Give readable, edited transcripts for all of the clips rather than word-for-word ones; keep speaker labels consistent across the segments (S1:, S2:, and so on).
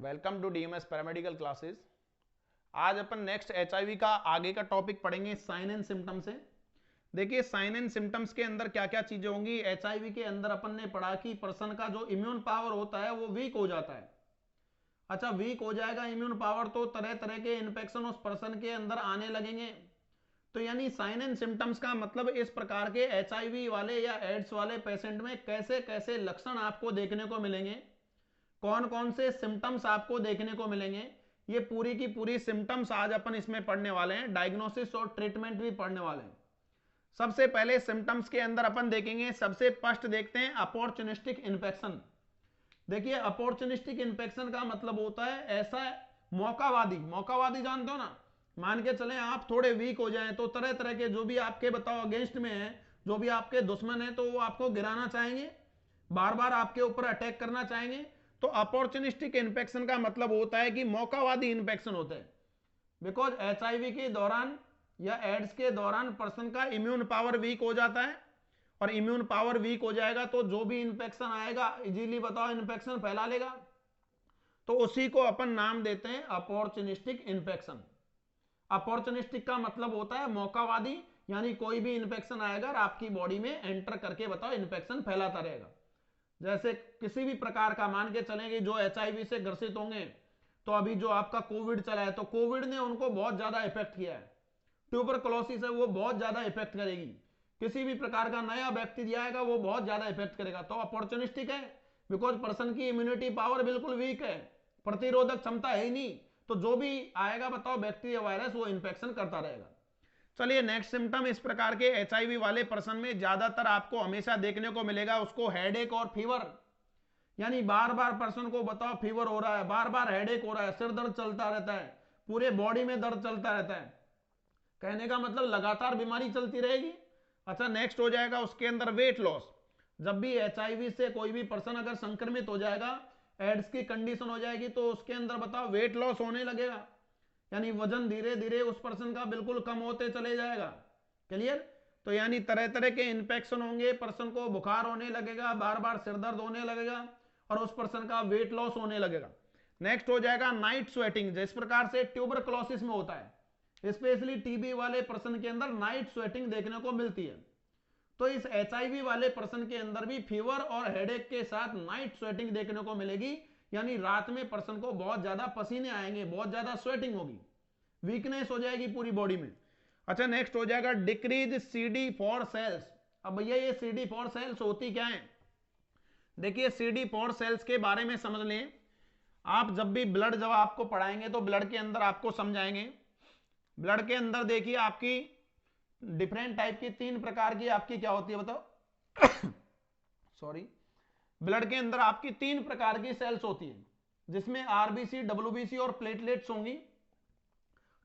S1: Welcome to DMS paramedical classes. आज अपन next HIV का आगे का टॉपिक पढ़ेंगे साइन एंड सिम्टम्स से। देखिए साइन एंड सिम्टम्स के अंदर क्या क्या चीजें होंगी। एचआईवी के अंदर अपन ने पढ़ा कि पर्सन का जो इम्यून पावर होता है वो वीक हो जाता है। अच्छा, वीक हो जाएगा इम्यून पावर तो तरह तरह के इन्फेक्शन उस पर्सन के अंदर आने लगेंगे। तो यानी साइन एंड सिम्टम्स का मतलब इस प्रकार के एचआईवी वाले या एड्स वाले पेशेंट में कैसे कैसे लक्षण आपको देखने को मिलेंगे, कौन कौन से सिम्टम्स आपको देखने को मिलेंगे, ये पूरी की पूरी सिम्टम्स आज अपन इसमें पढ़ने वाले हैं। डायग्नोसिस और ट्रीटमेंट भी पढ़ने वाले हैं। सबसे पहले सिम्टम्स के अंदर अपन देखेंगे, सबसे फर्स्ट देखते हैं अपॉर्चुनिस्टिक इन्फेक्शन। देखिए अपॉर्चुनिस्टिक इन्फेक्शन का मतलब होता है ऐसा मौकावादी। मौकावादी जानते हो ना, मान के चले आप थोड़े वीक हो जाएं तो तरह तरह के जो भी आपके बताओ अगेंस्ट में है, जो भी आपके दुश्मन है, तो वो आपको गिराना चाहेंगे, बार बार आपके ऊपर अटैक करना चाहेंगे। तो अपॉर्चुनिस्टिक इन्फेक्शन का मतलब होता है कि मौकावादी इन्फेक्शन होते हैं। बिकॉज एचआईवी के दौरान या एड्स के दौरान पर्सन का इम्यून पावर वीक हो जाता है, और इम्यून पावर वीक हो जाएगा तो जो भी इन्फेक्शन आएगा इजीली बताओ इन्फेक्शन फैला लेगा। तो उसी को अपन नाम देते हैं अपॉर्चुनिस्टिक इन्फेक्शन। अपॉर्चुनिस्टिक का मतलब होता है मौकावादी, यानी कोई भी इन्फेक्शन आएगा और आपकी बॉडी में एंटर करके बताओ इन्फेक्शन फैलाता रहेगा। जैसे किसी भी प्रकार का मान के चलेंगे जो एचआईवी से ग्रसित होंगे, तो अभी जो आपका कोविड चला है तो कोविड ने उनको बहुत ज्यादा इफेक्ट किया है। ट्यूबरकुलोसिस है वो बहुत ज्यादा इफेक्ट करेगी। किसी भी प्रकार का नया बैक्टीरिया आएगा वो बहुत ज्यादा इफेक्ट करेगा। तो अपॉर्चुनिस्टिक है बिकॉज पर्सन की इम्यूनिटी पावर बिल्कुल वीक है, प्रतिरोधक क्षमता है ही नहीं, तो जो भी आएगा बताओ बैक्टीरिया वायरस वो इन्फेक्शन करता रहेगा। चलिए नेक्स्ट सिम्टम इस प्रकार के एचआईवी वाले पर्सन में ज्यादातर आपको हमेशा देखने को मिलेगा, उसको हेडेक और फीवर। यानी बार बार पर्सन को बताओ फीवर हो रहा है, बार बार हेडेक हो रहा है, सिर दर्द चलता रहता है, पूरे बॉडी में दर्द चलता रहता है। कहने का मतलब लगातार बीमारी चलती रहेगी। अच्छा, नेक्स्ट हो जाएगा उसके अंदर वेट लॉस। जब भी एचआईवी से कोई भी पर्सन अगर संक्रमित हो जाएगा, एड्स की कंडीशन हो जाएगी, तो उसके अंदर बताओ वेट लॉस होने लगेगा। यानी वजन धीरे धीरे उस पर्सन का बिल्कुल कम होते चले जाएगा। क्लियर? तो यानी तरह तरह के इन्फेक्शन होंगे, पर्सन को बुखार होने लगेगा, बार बार सिर दर्द होने लगेगा, और उस पर्सन का वेट लॉस होने लगेगा। नेक्स्ट हो जाएगा नाइट स्वेटिंग। जिस प्रकार से ट्यूबरकुलोसिस में होता है, स्पेशली टीबी वाले पर्सन के अंदर नाइट स्वेटिंग देखने को मिलती है। तो इस एचआईवी वाले पर्सन के अंदर भी फीवर और हेडेक के साथ नाइट स्वेटिंग देखने को मिलेगी। यानी रात में पर्सन को बहुत ज्यादा पसीने आएंगे, बहुत ज्यादा स्वेटिंग होगी, वीकनेस हो जाएगी पूरी बॉडी में। अच्छा, नेक्स्ट हो जाएगा डिक्रीज CD4 सेल्स। अब भैया ये CD4 सेल्स होती क्या है? देखिए CD4 सेल्स के बारे में समझ लें। आप जब भी ब्लड जब आपको पढ़ाएंगे तो ब्लड के अंदर आपको समझाएंगे। ब्लड के अंदर देखिए आपकी डिफरेंट टाइप की, 3 प्रकार की आपकी क्या होती है बताओ सॉरी, ब्लड के अंदर आपकी 3 प्रकार की सेल्स होती है, जिसमें आरबीसी, डब्ल्यूबीसी और प्लेटलेट्स होंगी।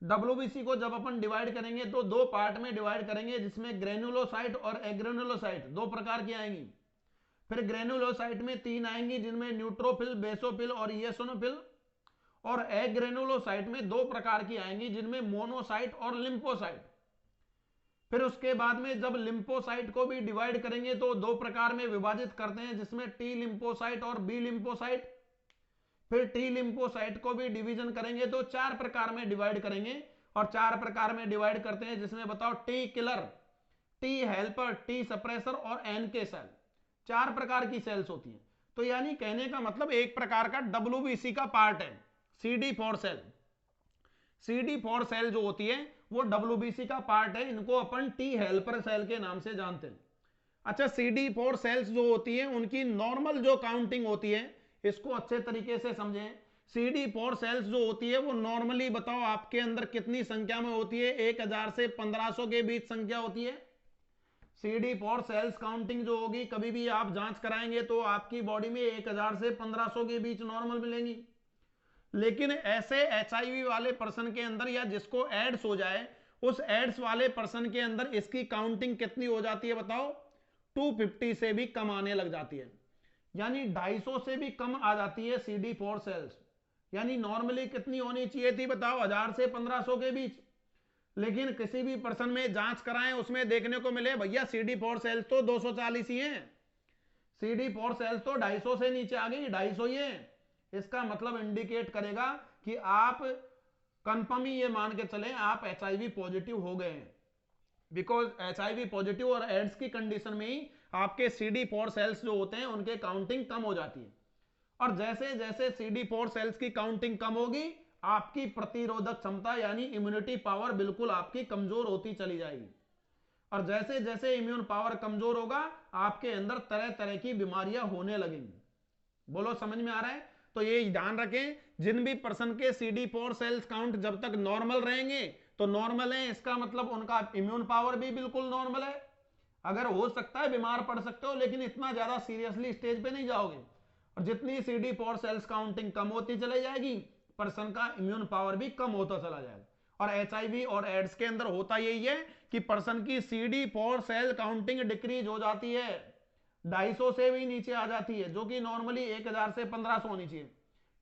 S1: डब्ल्यूबीसी को जब अपन डिवाइड करेंगे तो 2 पार्ट में डिवाइड करेंगे, जिसमें ग्रेनुलोसाइट और एग्रेनुलोसाइट 2 प्रकार की आएंगी। फिर ग्रेनुलोसाइट में 3 आएंगी, जिनमें न्यूट्रोफिल, बेसोफिल और इयोसिनोफिल। और एग्रेनुलोसाइट में 2 प्रकार की आएंगी, जिनमें मोनोसाइट और लिम्फोसाइट। फिर उसके बाद में जब लिम्फोसाइट को भी डिवाइड करेंगे तो 2 प्रकार में विभाजित करते हैं, जिसमें टी लिम्फोसाइट और बी लिम्फोसाइट। फिर टी लिम्फोसाइट को भी डिवीजन करेंगे तो 4 प्रकार में डिवाइड करेंगे, और 4 प्रकार में डिवाइड करते हैं, जिसमें बताओ T killer, T helper, T suppressor और एनके सेल। 4 प्रकार की सेल्स होती हैं। तो यानी कहने का मतलब एक प्रकार का डब्ल्यूबीसी का पार्ट है CD4 सेल। CD4 सेल जो होती है वो डब्ल्यूबीसी का पार्ट है, इनको अपन टी हेल्पर सेल के नाम से जानते हैं। अच्छा, CD4 सेल्स जो होती है उनकी नॉर्मल जो काउंटिंग होती है, इसको अच्छे तरीके से समझें। CD4 सेल्स जो होती है वो नॉर्मली बताओ आपके अंदर कितनी संख्या में होती है? 1000 से 1500 के बीच संख्या होती है। CD4 सेल्स काउंटिंग जो होगी, कभी भी आप जांच कराएंगे तो आपकी बॉडी में 1000 से 1500 के बीच नॉर्मल मिलेंगी। लेकिन ऐसे एचआईवी वाले पर्सन के अंदर या जिसको एड्स हो जाए, उस एड्स वाले पर्सन के अंदर इसकी काउंटिंग कितनी हो जाती है बताओ? 250 से भी कम आने लग जाती है। यानी 250 से भी कम आ जाती है CD4 सेल्स। यानी नॉर्मली कितनी होनी चाहिए थी बताओ? 1000 से 1500 के बीच। लेकिन किसी भी पर्सन में जांच कराएं, उसमें देखने को मिले भैया CD4 सेल्स तो 240 ही हैं, CD4 सेल्स तो 250 से नीचे आ गई, 250 ही है। इसका मतलब इंडिकेट करेगा कि आप कंफर्म ही ये मान के चलें आप HIV पॉजिटिव हो गए हैं, बिकॉज HIV पॉजिटिव और एड्स की कंडीशन में ही आपके CD4 सेल्स जो होते हैं उनके काउंटिंग कम हो जाती है, और जैसे जैसे CD4 सेल्स की काउंटिंग कम होगी आपकी प्रतिरोधक क्षमता यानी इम्यूनिटी पावर बिल्कुल आपकी कमजोर होती चली जाएगी, और जैसे जैसे इम्यून पावर कमजोर होगा आपके अंदर तरह तरह की बीमारियां होने लगेंगी। बोलो समझ में आ रहा है? तो ये ध्यान रखें, जिन भी पर्सन के CD4 सेल्स काउंट जब तक नॉर्मल रहेंगे तो नॉर्मल है, इसका मतलब उनका इम्यून पावर भी बिल्कुल नॉर्मल है। अगर हो सकता है बीमार पड़ सकते हो लेकिन इतना ज्यादा सीरियसली स्टेज पे नहीं जाओगे, और जितनी CD4 सेल्स काउंटिंग कम होती चली जाएगी पर्सन का इम्यून पावर भी कम होता चला जाएगा। और HIV और एड्स के अंदर होता यही है कि पर्सन की CD4 सेल काउंटिंग डिक्रीज हो जाती है, 250 से भी नीचे आ जाती है, जो कि नॉर्मली 1000 से 1500 होनी चाहिए।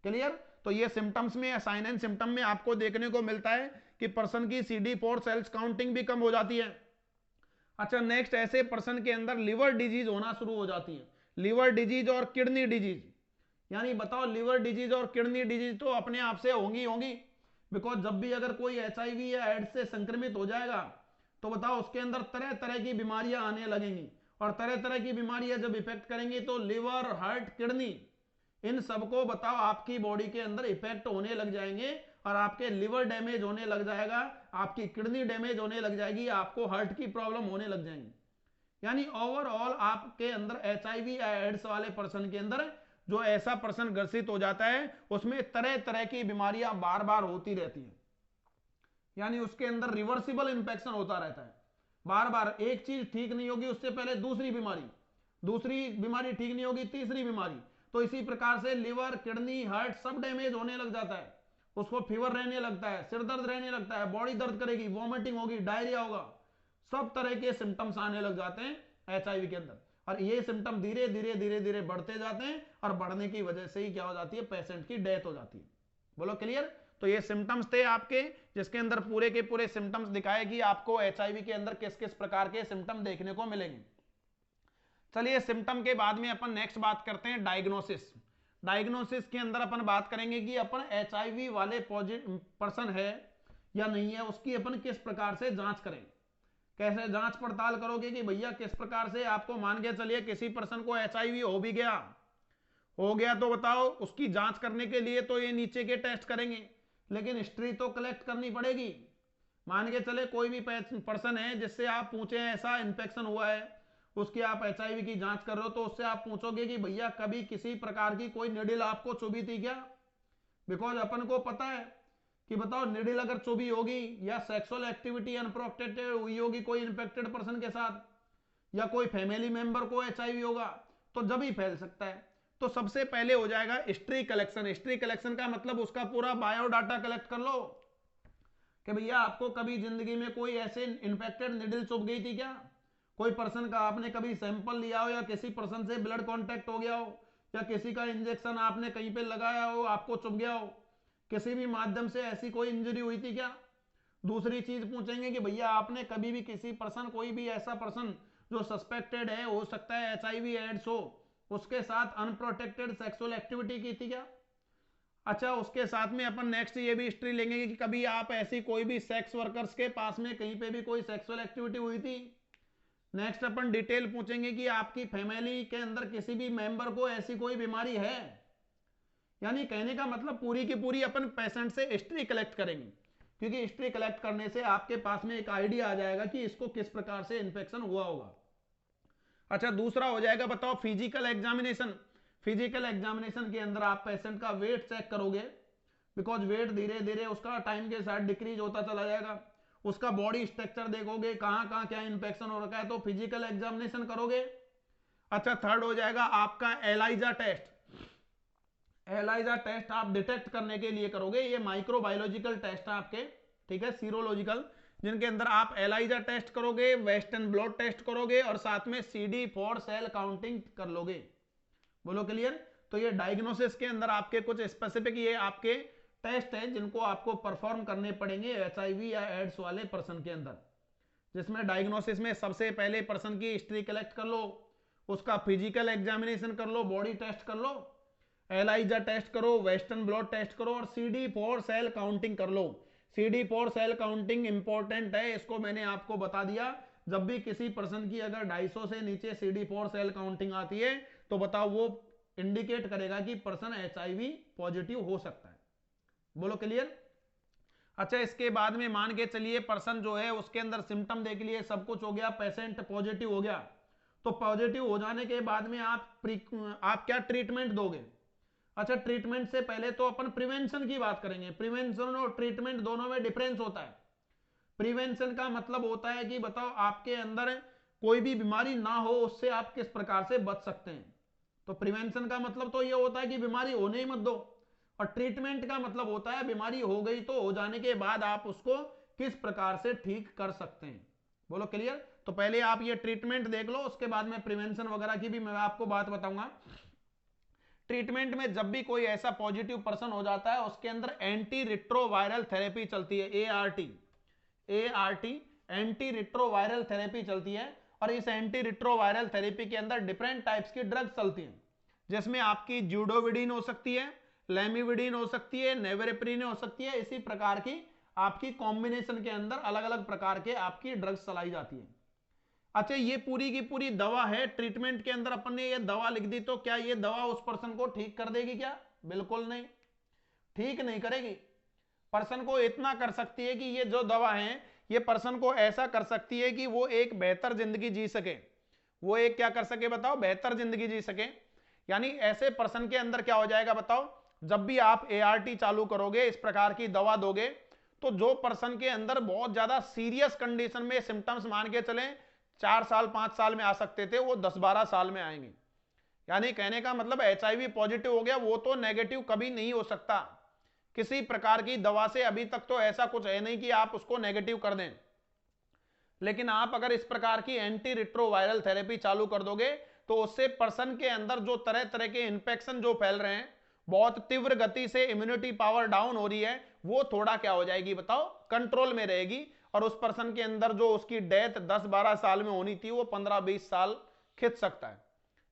S1: क्लियर? तो ये सिम्टम्स में, साइन एंड सिम्टम में आपको देखने को मिलता है कि पर्सन की CD4 सेल्स काउंटिंग भी कम हो जाती है। अच्छा, नेक्स्ट, ऐसे पर्सन के अंदर लिवर डिजीज होना शुरू हो जाती है, लिवर डिजीज और किडनी डिजीज। यानी बताओ, लिवर डिजीज और किडनी डिजीज तो अपने आप से होंगी होंगी, बिकॉज जब भी अगर कोई HIV या एड्स से संक्रमित हो जाएगा तो बताओ उसके अंदर तरह तरह की बीमारियां आने लगेंगी, और तरह तरह की बीमारियां जब इफेक्ट करेंगी तो लिवर, हार्ट, किडनी, इन सबको बताओ आपकी बॉडी के अंदर इफेक्ट होने लग जाएंगे, और आपके लिवर डैमेज होने लग जाएगा, आपकी किडनी डैमेज होने लग जाएगी, आपको हार्ट की प्रॉब्लम होने लग जाएंगी। यानी ओवरऑल आपके अंदर HIV या एड्स वाले पर्सन के अंदर जो ऐसा पर्सन ग्रसित हो जाता है उसमें तरह तरह की बीमारियां बार बार होती रहती हैं, यानी उसके अंदर रिवर्सिबल इंफेक्शन होता रहता है, बार बार एक चीज ठीक नहीं होगी उससे पहले दूसरी बीमारी ठीक नहीं होगी तीसरी बीमारी, तो इसी प्रकार से लिवर, किडनी, हार्ट सब डैमेज होने लग जाता है, उसको फीवर रहने लगता है, सिर दर्द रहने लगता है, बॉडी दर्द करेगी, वॉमिटिंग होगी, डायरिया होगा, सब तरह के सिम्टम्स आने लग जाते हैं HIV के अंदर, और ये सिम्टम धीरे धीरे धीरे धीरे बढ़ते जाते हैं, और बढ़ने की वजह से ही क्या हो जाती है, पेशेंट की डेथ हो जाती है। बोलो क्लियर? तो ये सिम्टम्स थे आपके, जिसके अंदर पूरे के पूरे सिम्टम्स दिखाए कि आपको HIV के अंदर किस किस प्रकार के सिम्टम देखने को मिलेंगे। चलिए, सिम्टम के बाद में अपन नेक्स्ट बात करते हैं डायग्नोसिस। डायग्नोसिस के अंदर अपन बात करेंगे कि अपन HIV वाले पॉजिटिव पर्सन है या नहीं है, उसकी अपन किस प्रकार से जांच करें, कैसे जांच पड़ताल करोगे कि भैया किस प्रकार से आपको मान के चलिए किसी पर्सन को HIV हो भी गया, तो बताओ उसकी जांच करने के लिए तो ये नीचे के टेस्ट करेंगे, लेकिन हिस्ट्री तो कलेक्ट करनी पड़ेगी। मान के चले कोई भी पर्सन है जिससे आप पूछे ऐसा इन्फेक्शन हुआ है, उसकी आप HIV की जांच कर रहे हो, तो उससे आप पूछोगे कि भैया कभी किसी प्रकार की कोई निडिल आपको चुभी थी क्या, बिकॉज अपन को पता है कि बताओ निडिल अगर चुभी होगी या सेक्सुअल एक्टिविटी अनप्रोटेक्टेड हुई होगी कोई इन्फेक्टेड पर्सन के साथ, या कोई फैमिली मेंबर को HIV होगा, तो जब ही फैल सकता है। तो सबसे पहले हो जाएगा हिस्ट्री कलेक्शन। हिस्ट्री कलेक्शन का मतलब उसका पूरा बायोडाटा कलेक्ट कर लो कि भैया आपको कभी जिंदगी में कोई ऐसे इन्फेक्टेड निडिल चुभ गई थी क्या, कोई पर्सन का आपने कभी सैंपल लिया हो, या किसी पर्सन से ब्लड कांटेक्ट हो गया हो, या किसी का इंजेक्शन आपने कहीं पे लगाया हो आपको चुभ गया हो, किसी भी माध्यम से ऐसी कोई इंजरी हुई थी क्या। दूसरी चीज पूछेंगे कि भैया आपने कभी भी किसी पर्सन, कोई भी ऐसा पर्सन जो सस्पेक्टेड है, हो सकता है HIV एड्स हो, उसके साथ अनप्रोटेक्टेड सेक्सुअल एक्टिविटी की थी क्या। अच्छा, उसके साथ में अपन नेक्स्ट ये भी हिस्ट्री लेंगे कि कभी आप ऐसी कोई भी सेक्स वर्कर्स के पास में कहीं पे भी कोई सेक्सुअल एक्टिविटी हुई थी। नेक्स्ट अपन डिटेल पूछेंगे कि आपकी फैमिली के अंदर किसी भी मेंबर को ऐसी कोई बीमारी है। यानी कहने का मतलब पूरी की पूरी अपन पेशेंट से हिस्ट्री कलेक्ट करेंगे, क्योंकि हिस्ट्री कलेक्ट करने से आपके पास में एक आइडिया आ जाएगा कि इसको किस प्रकार से इन्फेक्शन हुआ होगा। अच्छा, दूसरा हो जाएगा बताओ फिजिकल एग्जामिनेशन। फिजिकल एग्जामिनेशन के अंदर आप पेशेंट का वेट चेक करोगे, बिकॉज वेट धीरे धीरे उसका टाइम के साथ डिक्रीज होता चला जाएगा, उसका बॉडी स्ट्रक्चर देखोगे कहां कहां क्या इंफेक्शन हो रखा है, तो फिजिकल एग्जामिनेशन करोगे। अच्छा, थर्ड हो जाएगा आपका एलाइजा टेस्ट। एलाइजा टेस्ट आप डिटेक्ट करने के लिए करोगे, ये माइक्रोबायोलॉजिकल टेस्ट है आपके, ठीक है, सीरोलॉजिकल, जिनके अंदर आप एलाइजा टेस्ट करोगे, वेस्टर्न ब्लॉट टेस्ट करोगे, और साथ में CD4 सेल काउंटिंग कर लोगे। बोलो क्लियर? तो ये डायग्नोसिस के अंदर आपके कुछ स्पेसिफिक ये आपके टेस्ट हैं जिनको आपको परफॉर्म करने पड़ेंगे HIV या एड्स वाले पर्सन के अंदर, जिसमें डायग्नोसिस में सबसे पहले पर्सन की हिस्ट्री कलेक्ट कर लो, उसका फिजिकल एग्जामिनेशन कर लो, बॉडी टेस्ट कर लो, एलाइजा टेस्ट करो, वेस्टर्न ब्लॉट टेस्ट करो और CD4 सेल काउंटिंग कर लो। CD4 सेल काउंटिंग इंपॉर्टेंट है, इसको मैंने आपको बता दिया। जब भी किसी पर्सन की अगर 250 से नीचे CD4 सेल काउंटिंग आती है तो बताओ वो इंडिकेट करेगा कि पर्सन HIV पॉजिटिव हो सकता है। बोलो क्लियर। अच्छा, इसके बाद में मान के चलिए पर्सन जो है उसके अंदर सिम्टम देख लिए, सब कुछ हो गया, पेशेंट पॉजिटिव हो गया, तो पॉजिटिव हो जाने के बाद में आप क्या ट्रीटमेंट दोगे। अच्छा, ट्रीटमेंट से पहले तो अपन प्रिवेंशन की बात करेंगे। प्रिवेंशन और ट्रीटमेंट दोनों में डिफरेंस होता है। प्रिवेंशन का मतलब होता है कि बताओ आपके अंदर कोई भी बीमारी ना हो, उससे आप किस प्रकार से बच सकते हैं। तो प्रिवेंशन का मतलब तो यह होता है कि बीमारी होने ही मत दो, और ट्रीटमेंट का मतलब होता है बीमारी हो गई तो हो जाने के बाद आप उसको किस प्रकार से ठीक कर सकते हैं। बोलो क्लियर। तो पहले आप ये ट्रीटमेंट देख लो, उसके बाद में प्रिवेंशन वगैरह की भी मैं आपको बात बताऊंगा। ट्रीटमेंट में जब भी कोई ऐसा पॉजिटिव पर्सन हो जाता है उसके अंदर एंटी रिट्रोवायरल थेरेपी चलती है, ART एंटी रिट्रोवायरल थेरेपी चलती है। और इस एंटी रिट्रोवायरल थेरेपी के अंदर डिफरेंट टाइप्स की ड्रग्स चलती हैं, जिसमें आपकी जूडोविडीन हो सकती है, लेमिविडीन हो सकती है, नेवेरेप्रीन हो सकती है। इसी प्रकार की आपकी कॉम्बिनेशन के अंदर अलग अलग प्रकार के आपकी ड्रग्स चलाई जाती है। अच्छा, ये पूरी की पूरी दवा है। ट्रीटमेंट के अंदर अपन ने ये दवा लिख दी तो क्या ये दवा उस पर्सन को ठीक कर देगी क्या? बिल्कुल नहीं, ठीक नहीं करेगी। पर्सन को इतना कर सकती है कि ये जो दवा है ये पर्सन को ऐसा कर सकती है कि वो एक बेहतर जिंदगी जी सके। वो एक क्या कर सके बताओ? बेहतर जिंदगी जी सके। यानी ऐसे पर्सन के अंदर क्या हो जाएगा बताओ, जब भी आप ART चालू करोगे, इस प्रकार की दवा दोगे, तो जो पर्सन के अंदर बहुत ज्यादा सीरियस कंडीशन में सिम्टम्स मान के चलें 4 साल 5 साल में आ सकते थे, वो 10-12 साल में आएंगे। यानी कहने का मतलब HIV पॉजिटिव हो गया वो तो नेगेटिव कभी नहीं हो सकता। किसी प्रकार की दवा से अभी तक तो ऐसा कुछ है नहीं कि आप उसको नेगेटिव कर दें। लेकिन आप अगर इस प्रकार की एंटी रिट्रोवायरल थेरेपी चालू कर दोगे तो उससे पर्सन के अंदर जो तरह तरह के इंफेक्शन जो फैल रहे हैं, बहुत तीव्र गति से इम्यूनिटी पावर डाउन हो रही है, वो थोड़ा क्या हो जाएगी बताओ? कंट्रोल में रहेगी। और उस पर्सन के अंदर जो उसकी डेथ 10-12 साल में होनी थी वो 15-20 साल खिंच सकता है।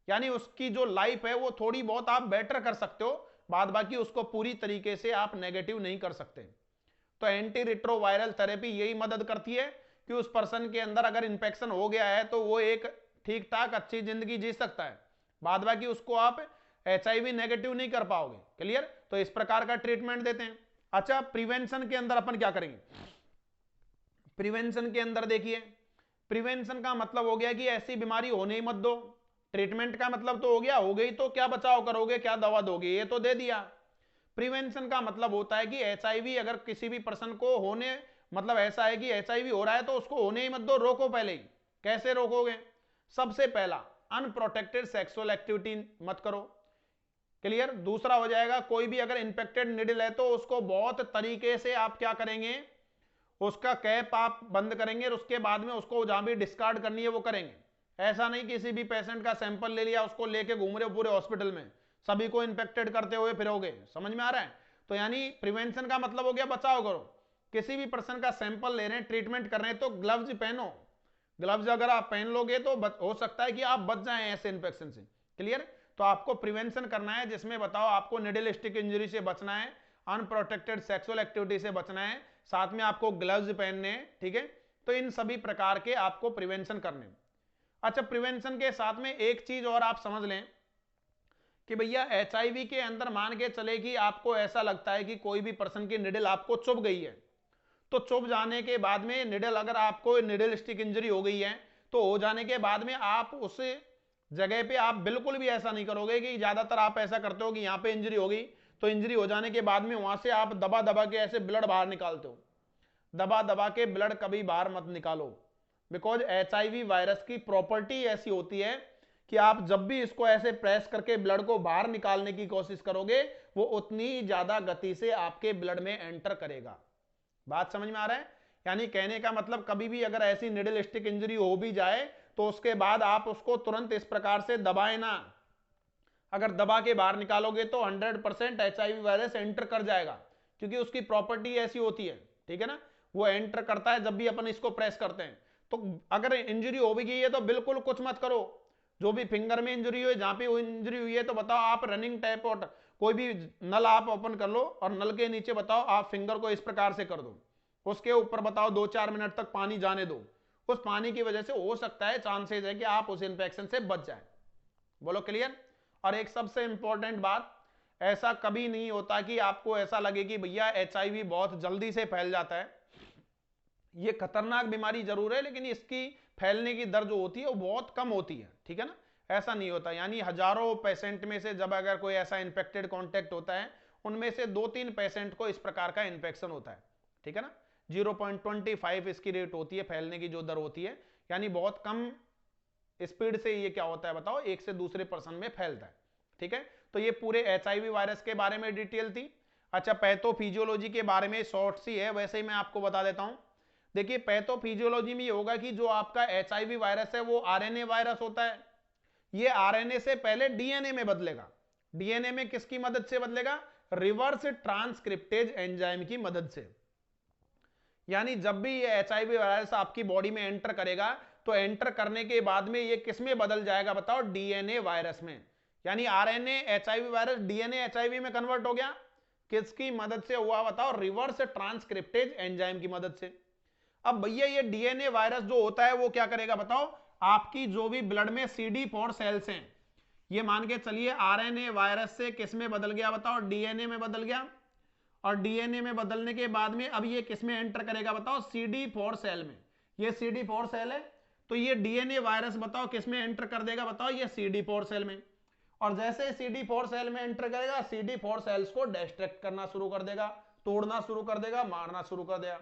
S1: यानी उसकी जो लाइफ है वो थोड़ी बहुत आप बेटर कर सकते हो, बाद बाकी उसको पूरी तरीके से आप नेगेटिव नहीं कर सकते। तो एंटी रिट्रोवायरल थेरेपी यही मदद करती है कि उस पर्सन के अंदर अगर इंफेक्शन हो गया है तो वो एक ठीक ठाक अच्छी जिंदगी जी सकता है, बाद बाकी उसको आप HIV नेगेटिव नहीं कर पाओगे। क्लियर। तो इस प्रकार का ट्रीटमेंट देते हैं। अच्छा, प्रिवेंशन के अंदर अपन क्या करेंगे? प्रिवेंशन के अंदर देखिए, प्रिवेंशन का मतलब हो गया कि ऐसी बीमारी होने ही मत दो। ट्रीटमेंट का मतलब तो हो गया, हो गई तो क्या बचाव करोगे, क्या दवा दोगे, ये तो दे दिया। प्रिवेंशन का मतलब होता है कि HIV अगर किसी भी पर्सन को होने, मतलब ऐसा है कि HIV हो रहा है तो उसको होने ही मत दो, रोको पहले ही। कैसे रोकोगे? सबसे पहला, अनप्रोटेक्टेड सेक्सुअल एक्टिविटी मत करो। क्लियर। दूसरा हो जाएगा, कोई भी अगर इन्फेक्टेड निडल है तो उसको बहुत तरीके से आप क्या करेंगे, उसका कैप आप बंद करेंगे और उसके बाद में उसको जहां भी डिस्कार्ड करनी है वो करेंगे। ऐसा नहीं किसी भी पेशेंट का सैंपल ले लिया उसको लेके घूम रहे हो पूरे हॉस्पिटल में, सभी को इन्फेक्टेड करते हुए फिरोगे। समझ में आ रहा है? तो यानी प्रिवेंशन का मतलब हो गया बचाव करो। किसी भी पर्सन का सैंपल ले रहे हैं, ट्रीटमेंट कर रहे हैं, तो ग्लव्स पहनो। ग्लव्स अगर आप पहन लोगे तो हो सकता है कि आप बच जाएं ऐसे इन्फेक्शन से। क्लियर। तो आपको प्रिवेंशन करना है, जिसमें बताओ आपको निडल स्टिक इंजरी से बचना है, अनप्रोटेक्टेड सेक्सुअल एक्टिविटी से बचना है, साथ में आपको ग्लव्स पहनने हैं। ठीक है। तो इन सभी प्रकार के आपको प्रिवेंशन करने। अच्छा, प्रिवेंशन के साथ में एक चीज और आप समझ लें कि भैया HIV के अंदर मान के चले कि आपको ऐसा लगता है कि कोई भी पर्सन की निडल आपको चुभ गई है, तो चुभ जाने के बाद में निडल, अगर आपको निडल स्टिक इंजरी हो गई है तो हो जाने के बाद में आप उस जगह पे आप बिल्कुल भी ऐसा नहीं करोगे कि ज्यादातर आप ऐसा करते हो कि यहाँ पे इंजरी हो गई तो इंजरी हो जाने के बाद में वहां से आप दबा दबा के ऐसे ब्लड बाहर निकालते हो। दबा दबा के ब्लड कभी बाहर मत निकालो, बिकॉज HIV वायरस की प्रॉपर्टी ऐसी होती है कि आप जब भी इसको ऐसे प्रेस करके ब्लड को बाहर निकालने की कोशिश करोगे वो उतनी ज्यादा गति से आपके ब्लड में एंटर करेगा। बात समझ में आ रहा है? यानी कहने का मतलब कभी भी अगर ऐसी निडल स्टिक इंजरी हो भी जाए तो उसके बाद आप उसको तुरंत इस प्रकार से दबाए ना। अगर दबा के बाहर निकालोगे तो 100% HIV वायरस एंटर कर जाएगा, क्योंकि उसकी प्रॉपर्टी ऐसी होती है। ठीक है ना, वो एंटर करता है जब भी अपन इसको प्रेस करते हैं। तो अगर इंजरी हो भी गई है तो बिल्कुल कुछ मत करो। जो भी फिंगर में इंजरी हुई, जहां पे इंजरी हुई है, तो बताओ आप रनिंग टैप कोई भी नल आप ओपन कर लो और नल के नीचे बताओ आप फिंगर को इस प्रकार से कर दो, उसके ऊपर बताओ 2-4 मिनट तक पानी जाने दो, उस पानी की वजह से हो सकता है, चांसेस है कि आप उस इंफेक्शन से बच जाए। बोलो क्लियर। और एक सबसे इंपॉर्टेंट बात, ऐसा कभी नहीं होता कि आपको ऐसा लगे कि भैया एचआईवी बहुत जल्दी से फैल जाता है। ये खतरनाक बीमारी जरूर है, लेकिन इसकी फैलने की दर जो होती है वो बहुत कम होती है, ठीक है ना, ऐसा नहीं होता। यानी हजारों पेशेंट में से जब अगर कोई ऐसा इन्फेक्टेड कॉन्टेक्ट होता है, उनमें से 2-3 पेशेंट को इस प्रकार का इन्फेक्शन होता है, ठीक है ना। 0.25 इसकी रेट होती है, फैलने की जो दर होती है, यानी बहुत कम स्पीड से ये क्या होता है बताओ, एक से दूसरे पर्सन में फैलता है, ठीक है। तो ये पूरे एचआईवी वायरस के बारे में डिटेल थी। अच्छा, पैथोफिजियोलॉजी के बारे में शॉर्ट सी है, वैसे ही मैं आपको बता देता हूं। देखिए पैथोफिजियोलॉजी में ये होगा कि जो आपका एचआईवी वायरस है वो आरएनए वायरस होता है। ये आरएनए से पहले डीएनए में बदलेगा। डीएनए में किसकी मदद से बदलेगा? रिवर्स ट्रांसक्रिप्टेज एंजाइम की मदद से। यानी जब भी ये एचआईवी वायरस आपकी बॉडी में एंटर करेगा, तो एंटर करने के बाद में ये किस में बदल जाएगा बताओ? डीएनए वायरस में। यानी RNA HIV virus DNA HIV में कन्वर्ट हो गया। किसकी मदद से हुआ बताओ? रिवर्स ट्रांसक्रिप्टेज एंजाइम की मदद से। अब भैया ये डीएनए वायरस जो होता है वो क्या करेगा बताओ? आपकी जो भी ब्लड में CD4 सेल्स हैं, ये मान के चलिए आरएनए वायरस से किस में बदल गया बताओ? डीएनए में बदल गया। और डीएनए में बदलने के बाद में अब ये किस में एंटर करेगा बताओ? CD4 सेल में। ये CD4 सेल है, तो ये डीएनए वायरस बताओ किस में एंटर कर देगा बताओ? ये CD4 सेल में। और जैसे CD4 सेल में एंटर करेगा, CD4 सेल्स को डिस्ट्रैक्ट करना शुरू कर देगा, तोड़ना शुरू कर देगा, मारना शुरू कर देगा।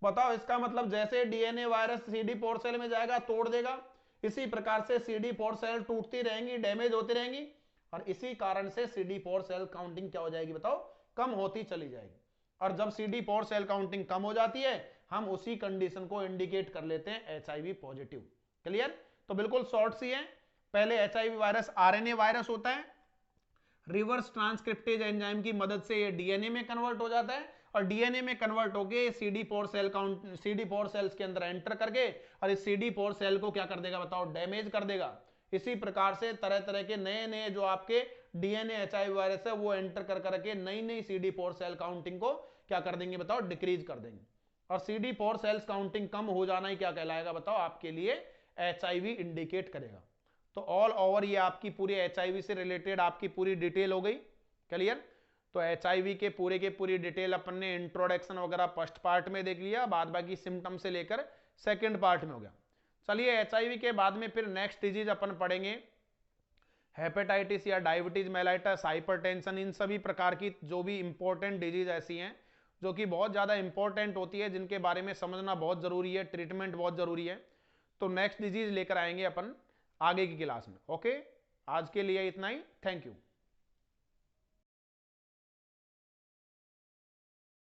S1: बताओ, इसका मतलब जैसे डीएनए वायरस CD4 सेल में जाएगा तोड़ देगा, इसी प्रकार से CD4 सेल टूटती रहेंगी, डैमेज होती रहेंगी, और इसी कारण से CD4 सेल काउंटिंग क्या हो जाएगी बताओ? कम होती चली जाएगी। और जब CD4 सेल काउंटिंग कम हो जाती है, हम उसी कंडीशन को इंडिकेट कर लेते हैं एचआईवी पॉजिटिव। क्लियर? तो बिल्कुल शॉर्ट सी है। पहले एचआईवी वायरस आरएनए वायरस होता है, रिवर्स ट्रांसक्रिप्टेज एंजाइम की मदद से ये डीएनए में कन्वर्ट हो जाता है, और डीएनए में कन्वर्ट होके CD4 cell count CD4 sales के अंदर एंटर करके और इस CD4 सेल को क्या कर देगा बताओ? डैमेज कर देगा। इसी प्रकार से तरह तरह के नए नए जो आपके डीएनए एचआईवी वायरस है वो एंटर कर करके नई नई CD4 सेल काउंटिंग को क्या कर देंगे बताओ? डिक्रीज कर देंगे। और CD4 सेल्स काउंटिंग कम हो जाना ही क्या कहलाएगा बताओ? आपके लिए एचआईवी इंडिकेट करेगा। तो ऑल ओवर ये आपकी पूरी एचआईवी से रिलेटेड आपकी पूरी डिटेल हो गई। क्लियर? तो एचआईवी के पूरी डिटेल अपन ने इंट्रोडक्शन वगैरह फर्स्ट पार्ट में देख लिया, बाद बाकी सिम्टम से लेकर सेकंड पार्ट में हो गया। चलिए एचआईवी के बाद में फिर नेक्स्ट डिजीज अपन पढ़ेंगे हेपेटाइटिस या डायबिटीज मेलाइटस, हाइपरटेंशन। इन सभी प्रकार की जो भी इंपॉर्टेंट डिजीज ऐसी हैं जो कि बहुत ज्यादा इंपॉर्टेंट होती है, जिनके बारे में समझना बहुत जरूरी है, ट्रीटमेंट बहुत जरूरी है। तो नेक्स्ट डिजीज लेकर आएंगे अपन आगे की क्लास में। ओके, आज के लिए इतना ही। Thank you.